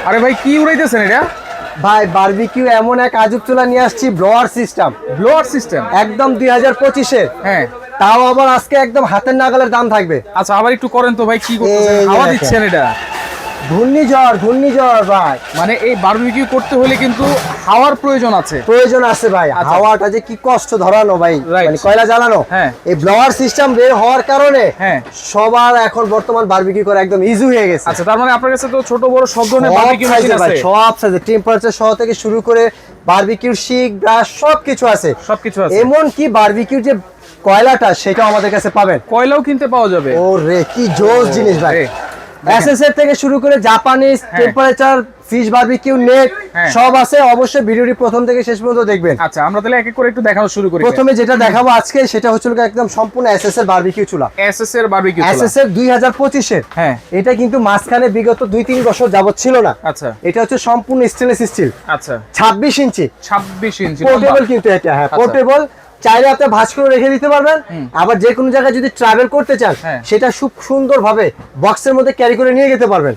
আরে ভাই কি উড়াইতেছেন এটা? ভাই বারবিকিউ এমন এক আজব চুলা নিয়ে আসছি, ব্লোয়ার সিস্টেম। Blower system? একদম 2025-এর। হ্যাঁ, তাও আবার আজকে একদম হাতের নাগালের দাম থাকবে। আচ্ছা আবার একটু করেন তো ভাই, কি করতেছেন? এই হাওয়া দেখেন। দিচ্ছেন এটা? ঘূর্ণিঝড় ভাই। মানে এই বারবিকিউ করতে হলে কিন্তু হাওয়ার প্রয়োজন আছে। প্রয়োজন আছে ভাই। আচ্ছা। হাওয়াটা যে কি কষ্ট ধরানো ভাই, Right. মানে কয়লা জ্বালানো। হ্যাঁ। এই ব্লোয়ার সিস্টেম বের হওয়ার কারণে হ্যাঁ। সবার এখন বর্তমান বারবিকিউ করা একদম ইজি হয়ে গেছে। আচ্ছা, তার মানে আপনার কাছে তো ছোট বড় সব ধরনের সব বারবিকিউ মেশিন size-এর ভাই, আছে? সব সাইজে, টেম্পারেচার সহ থেকে শুরু করে বারবিকিউ শিক, ব্রাশ সবকিছু আছে। সবকিছু আছে। এমন কি বারবিকিউ যে কয়লাটা সেটাও আমাদের কাছে পাবেন। কয়লাও কিনতে পাওয়া যাবে? ও রে, কি জোস জিনিস ভাই। রে, এসএসএর থেকে শুরু করে Japanese temperature fish barbecue net হ্যাঁ। সব আছে। অবশ্যই ভিডিওটি প্রথম থেকে শেষ পর্যন্ত দেখবেন। আচ্ছা, আমরা তাহলে এক এক করে একটু দেখানো শুরু করি। প্রথমে যেটা দেখাবো আজকে সেটা হচ্ছে একদম সম্পূর্ণ এসএস এর বারবিকিউ চুলা। এসএস এর বারবিকিউ এসএস এর 2025-এর। হ্যাঁ। এটা কিন্তু মাঝখানে বিগত 2-3 বছর যাবত ছিল না। আচ্ছা এটা হচ্ছে সম্পূর্ণ স্টেনলেস স্টিল, আচ্ছা, 26 ইঞ্চি 26 ইঞ্চি পোর্টেবল। কিন্তু এটা হ্যাঁ আচ্ছা। পোর্টেবল, চাইলে আপনি ভাঁজ করে রেখে দিতে পারবেন। আবার যে কোনো জায়গায় যদি ট্রাভেল করতে চান হ্যাঁ। সেটা খুব সুন্দর ভাবে বক্সের মধ্যে ক্যারি করে নিয়ে যেতে পারবেন।